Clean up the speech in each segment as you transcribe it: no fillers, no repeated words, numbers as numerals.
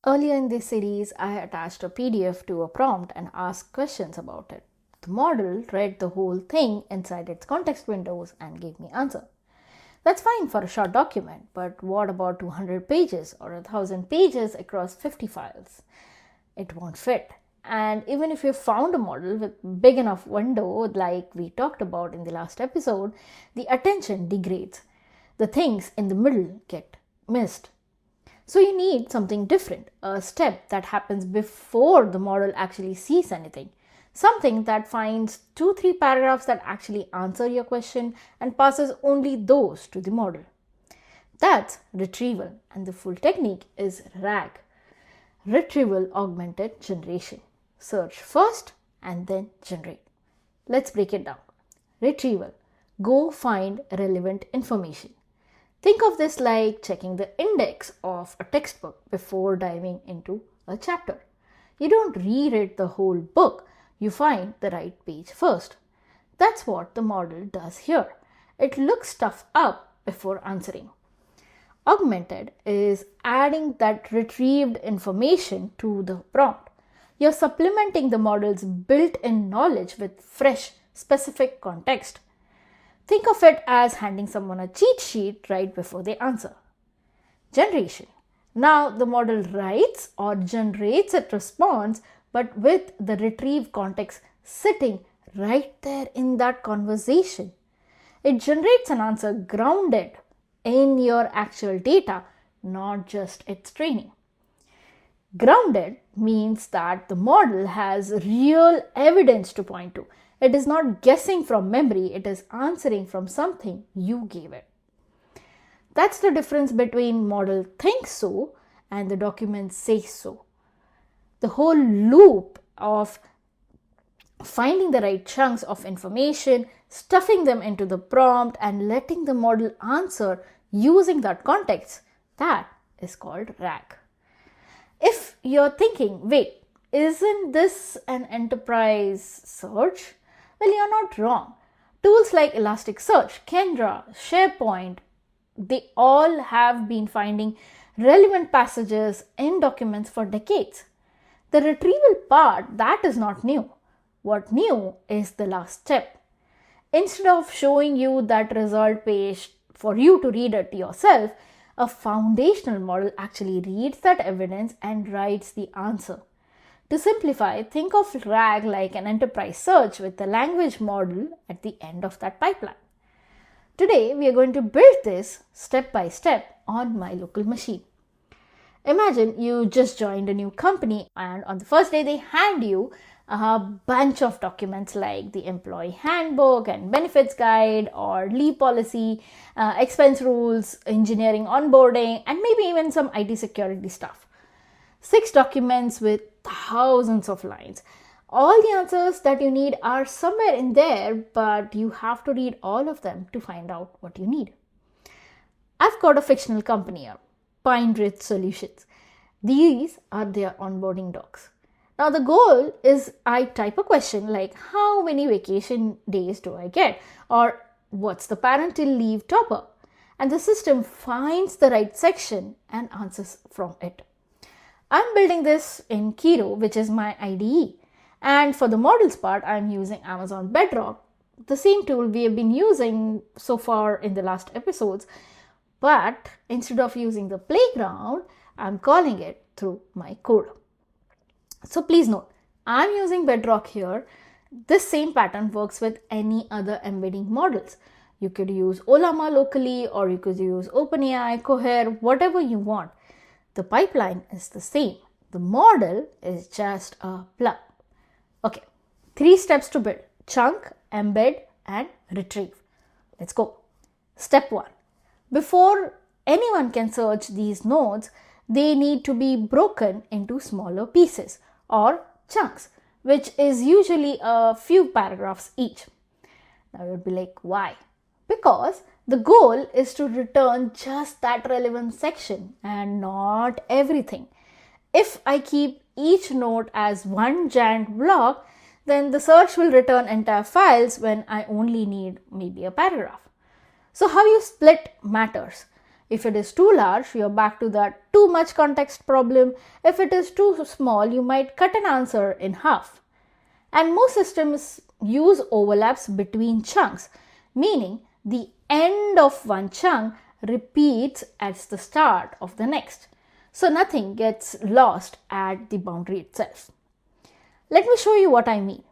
Earlier in this series, I attached a PDF to a prompt and asked questions about it. The model read the whole thing inside its context windows and gave me answer. That's fine for a short document, but what about 200 pages or 1000 pages across 50 files? It won't fit. And even if you found a model with big enough window like we talked about in the last episode, the attention degrades. The things in the middle get missed. So you need something different, a step that happens before the model actually sees anything. Something that finds 2-3 paragraphs that actually answer your question and passes only those to the model. That's retrieval, and the full technique is RAG, Retrieval-Augmented Generation. Search first and then generate. Let's break it down. Retrieval. Go find relevant information. Think of this like checking the index of a textbook before diving into a chapter. You don't reread the whole book, you find the right page first. That's what the model does here. It looks stuff up before answering. Augmented is adding that retrieved information to the prompt. You're supplementing the model's built-in knowledge with fresh, specific context. Think of it as handing someone a cheat sheet right before they answer. Generation. Now the model writes or generates its response, but with the retrieved context sitting right there in that conversation. It generates an answer grounded in your actual data, not just its training. Grounded means that the model has real evidence to point to. It is not guessing from memory, it is answering from something you gave it. That's the difference between model thinks so and the document says so. The whole loop of finding the right chunks of information, stuffing them into the prompt and letting the model answer using that context, that is called RAG. If you're thinking, wait, isn't this an enterprise search? Well, you're not wrong. Tools like Elasticsearch, Kendra, SharePoint, they all have been finding relevant passages in documents for decades. The retrieval part, that is not new. What new is the last step. Instead of showing you that result page for you to read it yourself, a foundational model actually reads that evidence and writes the answer. To simplify, think of RAG like an enterprise search with the language model at the end of that pipeline. Today, we are going to build this step by step on my local machine. Imagine you just joined a new company and on the first day they hand you a bunch of documents like the employee handbook and benefits guide or leave policy, expense rules, engineering onboarding, and maybe even some IT security stuff. 6 documents with thousands of lines. All the answers that you need are somewhere in there, but you have to read all of them to find out what you need. I've got a fictional company here, Pine Ridge Solutions. These are their onboarding docs. Now the goal is I type a question like how many vacation days do I get or what's the parental leave top up, and the system finds the right section and answers from it. I'm building this in Kiro, which is my IDE, and for the models part I'm using Amazon Bedrock, the same tool we have been using so far in the last episodes, but instead of using the playground, I'm calling it through my code. So please note, I'm using Bedrock here. This same pattern works with any other embedding models. You could use Ollama locally or you could use OpenAI, Cohere, whatever you want. The pipeline is the same. The model is just a plug. Okay, 3 steps to build: chunk, embed, and retrieve. Let's go. Step 1. Before anyone can search these nodes, they need to be broken into smaller pieces or chunks, which is usually a few paragraphs each. Now you'll be like, why? Because the goal is to return just that relevant section and not everything. If I keep each node as one giant block, then the search will return entire files when I only need maybe a paragraph. So how you split matters. If it is too large, you're back to that too much context problem. If it is too small, you might cut an answer in half. And most systems use overlaps between chunks, meaning the end of one chunk repeats at the start of the next. So nothing gets lost at the boundary itself. Let me show you what I mean.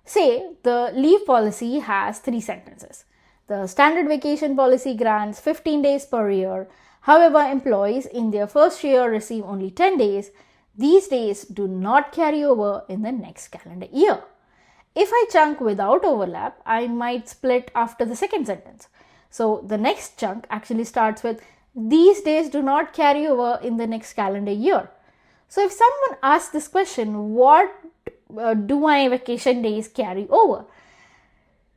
Say the leave policy has 3 sentences. The standard vacation policy grants 15 days per year. However, employees in their first year receive only 10 days. These days do not carry over in the next calendar year. If I chunk without overlap, I might split after the second sentence. So the next chunk actually starts with these days do not carry over in the next calendar year. So if someone asks this question, what do my vacation days carry over?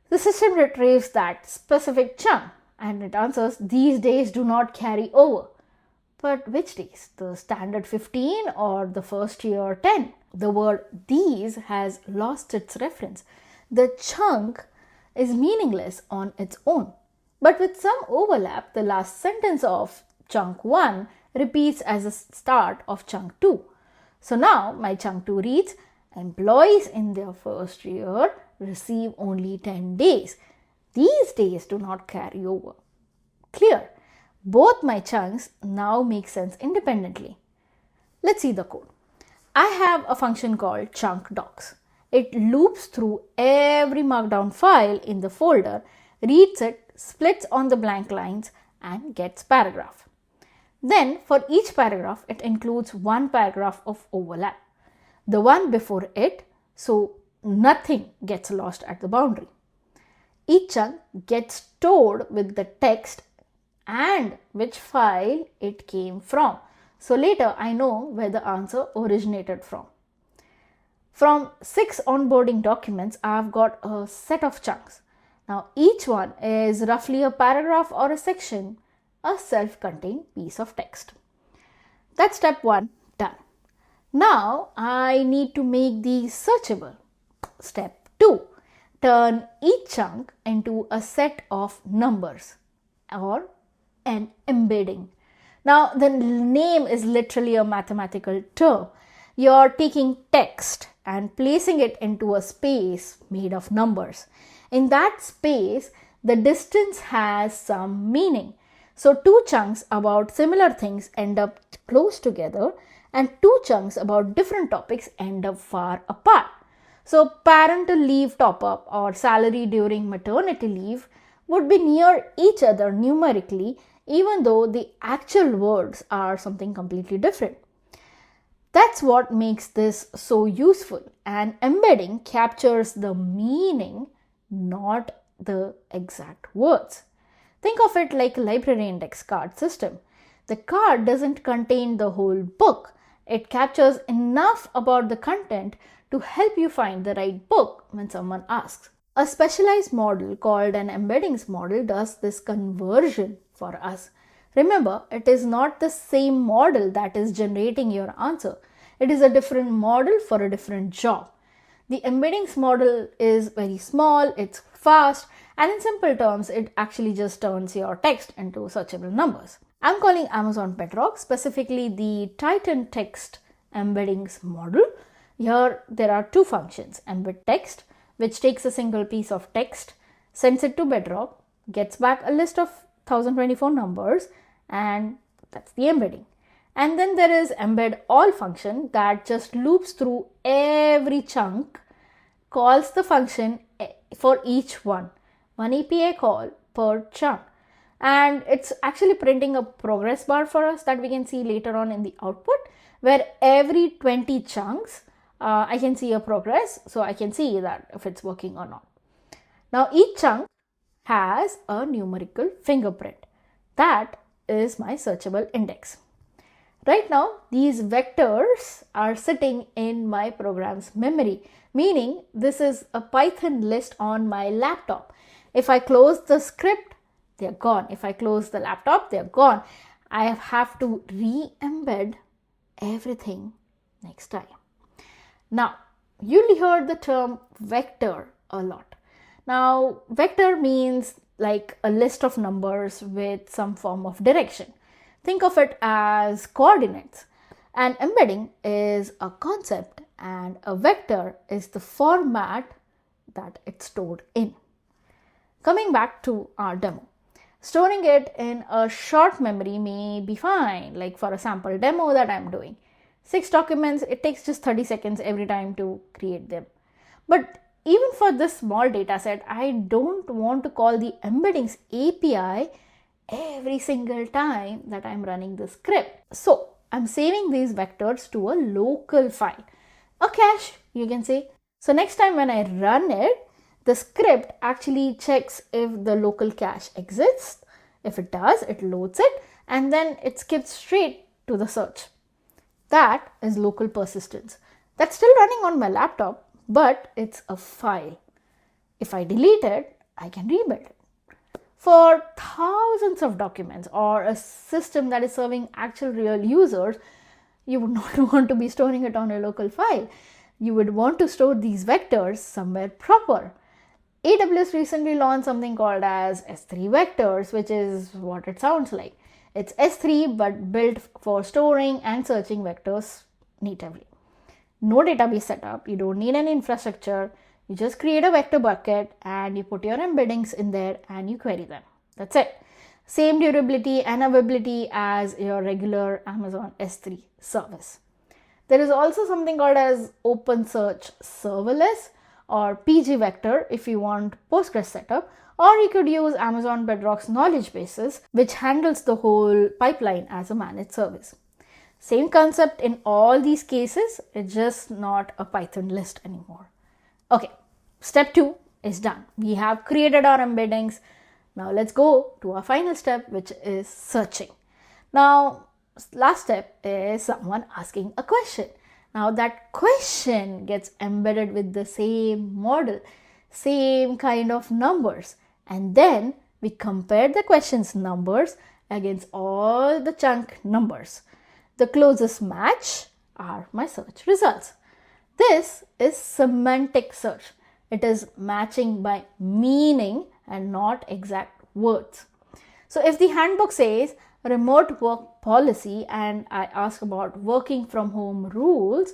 The system retrieves that specific chunk and it answers these days do not carry over. But which days? The standard 15 or the first year 10? The word these has lost its reference. The chunk is meaningless on its own. But with some overlap, the last sentence of chunk 1 repeats as the start of chunk 2. So now my chunk 2 reads, employees in their first year receive only 10 days. These days do not carry over. Clear? Both my chunks now make sense independently. Let's see the code. I have a function called chunkdocs. It loops through every markdown file in the folder, reads it, splits on the blank lines and gets paragraph. Then for each paragraph, it includes one paragraph of overlap. The one before it, so nothing gets lost at the boundary. Each chunk gets stored with the text and which file it came from. So later I know where the answer originated from. From 6 onboarding documents, I've got a set of chunks. Now each one is roughly a paragraph or a section, a self-contained piece of text. That's step 1 done. Now I need to make these searchable. Step 2. Turn each chunk into a set of numbers or an embedding. Now the name is literally a mathematical term. You're taking text and placing it into a space made of numbers. In that space, the distance has some meaning. So 2 chunks about similar things end up close together and 2 chunks about different topics end up far apart. So parental leave top-up or salary during maternity leave would be near each other numerically, even though the actual words are something completely different. That's what makes this so useful, and embedding captures the meaning, not the exact words. Think of it like a library index card system. The card doesn't contain the whole book. It captures enough about the content to help you find the right book when someone asks. A specialized model called an embeddings model does this conversion for us. Remember, it is not the same model that is generating your answer. It is a different model for a different job. The embeddings model is very small, it's fast, and in simple terms, it actually just turns your text into searchable numbers. I'm calling Amazon Bedrock, specifically the Titan text embeddings model. Here there are 2 functions, embed text, which takes a single piece of text, sends it to Bedrock, gets back a list of 1024 numbers, and that's the embedding. And then there is embed all function that just loops through every chunk, calls the function for each one API call per chunk. And it's actually printing a progress bar for us that we can see later on in the output, where every 20 chunks, I can see a progress, so I can see that if it's working or not. Now each chunk has a numerical fingerprint. That is my searchable index. Right now, these vectors are sitting in my program's memory, meaning this is a Python list on my laptop. If I close the script, they're gone. If I close the laptop, they're gone. I have to re-embed everything next time. Now, you'll hear the term vector a lot. Now, vector means like a list of numbers with some form of direction. Think of it as coordinates. An embedding is a concept and a vector is the format that it's stored in. Coming back to our demo, storing it in a short memory may be fine, like for a sample demo that I'm doing. 6 documents, it takes just 30 seconds every time to create them. But even for this small data set, I don't want to call the Embeddings API every single time that I'm running the script. So I'm saving these vectors to a local file, a cache, you can say. So next time when I run it, the script actually checks if the local cache exists. If it does, it loads it and then it skips straight to the search. That is local persistence. That's still running on my laptop, but it's a file. If I delete it, I can rebuild it. For thousands of documents or a system that is serving actual real users, you would not want to be storing it on a local file. You would want to store these vectors somewhere proper. AWS recently launched something called as S3 vectors, which is what it sounds like. It's S3 but built for storing and searching vectors natively. No database setup, you don't need any infrastructure. You just create a vector bucket and you put your embeddings in there and you query them. That's it. Same durability and availability as your regular Amazon S3 service. There is also something called as OpenSearch Serverless or PG Vector if you want Postgres setup, or you could use Amazon Bedrock's knowledge bases, which handles the whole pipeline as a managed service. Same concept in all these cases, it's just not a Python list anymore. Okay, step 2 is done. We have created our embeddings. Now let's go to our final step, which is searching. Now, last step is someone asking a question. Now that question gets embedded with the same model, same kind of numbers. And then we compare the question's numbers against all the chunk numbers. The closest match are my search results. This is semantic search. It is matching by meaning and not exact words. So if the handbook says remote work policy and I ask about working from home rules,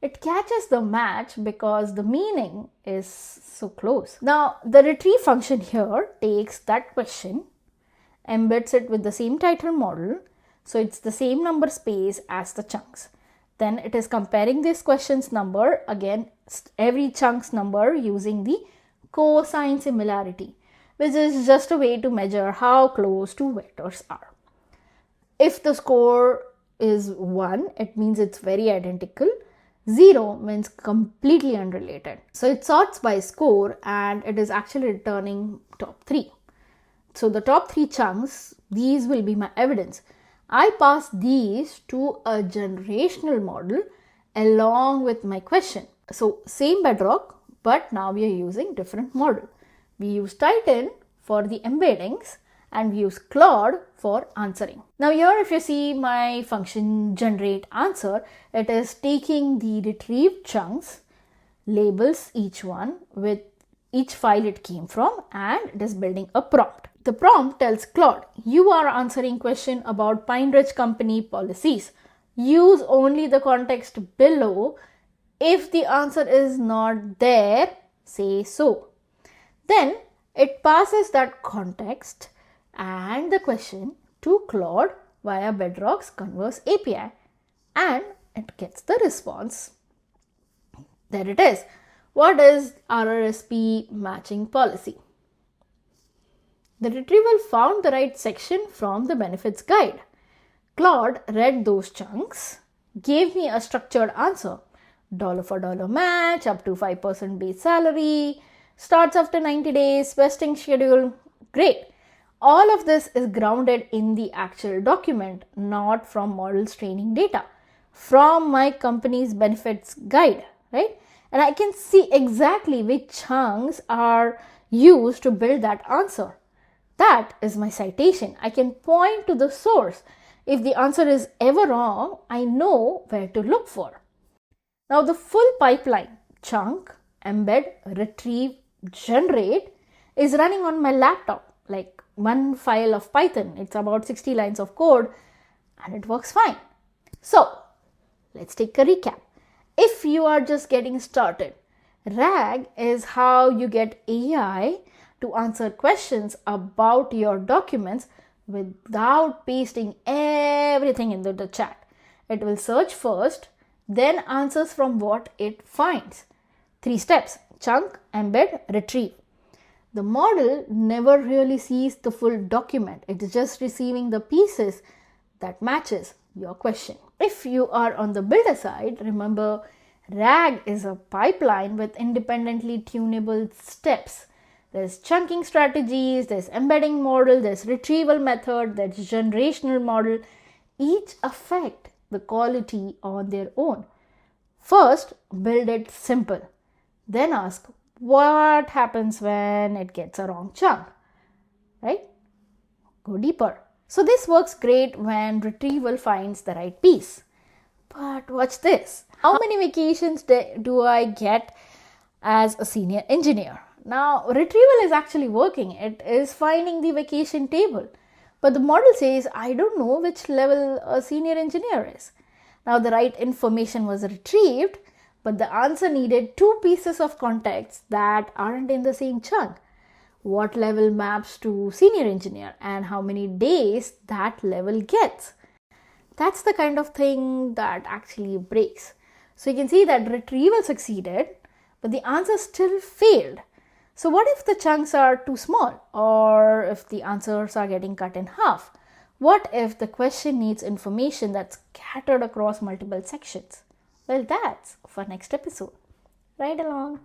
it catches the match because the meaning is so close. Now the retrieve function here takes that question, embeds it with the same title model, so it's the same number space as the chunks. Then it is comparing this question's number, again every chunk's number using the cosine similarity, which is just a way to measure how close two vectors are. If the score is 1, it means it's very identical. 0 means completely unrelated. So it sorts by score and it is actually returning top 3. So the top 3 chunks, these will be my evidence. I pass these to a generational model along with my question. So same Bedrock, but now we are using different model. We use Titan for the embeddings and we use Claude for answering. Now here if you see my function generate answer, it is taking the retrieved chunks, labels each one with each file it came from, and it is building a prompt. The prompt tells Claude, you are answering question about Pine Ridge Company policies. Use only the context below. If the answer is not there, say so. Then it passes that context and the question to Claude via Bedrock's Converse API and it gets the response. There it is. What is RRSP matching policy? The retrieval found the right section from the benefits guide. Claude read those chunks, gave me a structured answer. Dollar for dollar match, up to 5% base salary, starts after 90 days, vesting schedule. Great. All of this is grounded in the actual document, not from models training data, from my company's benefits guide, right? And I can see exactly which chunks are used to build that answer. That is my citation. I can point to the source. If the answer is ever wrong, I know where to look for. Now the full pipeline, chunk, embed, retrieve, generate is running on my laptop, like one file of Python. It's about 60 lines of code and it works fine. So let's take a recap. If you are just getting started, RAG is how you get AI to answer questions about your documents without pasting everything into the chat. It will search first, then answers from what it finds. 3 steps: chunk, embed, retrieve. The model never really sees the full document. It is just receiving the pieces that matches your question. If you are on the builder side, remember RAG is a pipeline with independently tunable steps. There's chunking strategies, there's embedding model, there's retrieval method, there's generational model. Each affect the quality on their own. First, build it simple. Then ask what happens when it gets a wrong chunk, right? Go deeper. So this works great when retrieval finds the right piece. But watch this. How many vacations do I get as a senior engineer? Now, retrieval is actually working. It is finding the vacation table. But the model says, I don't know which level a senior engineer is. Now, the right information was retrieved, but the answer needed 2 pieces of context that aren't in the same chunk. What level maps to senior engineer and how many days that level gets. That's the kind of thing that actually breaks. So you can see that retrieval succeeded, but the answer still failed. So what if the chunks are too small, or if the answers are getting cut in half? What if the question needs information that's scattered across multiple sections? Well, that's for next episode. Ride along.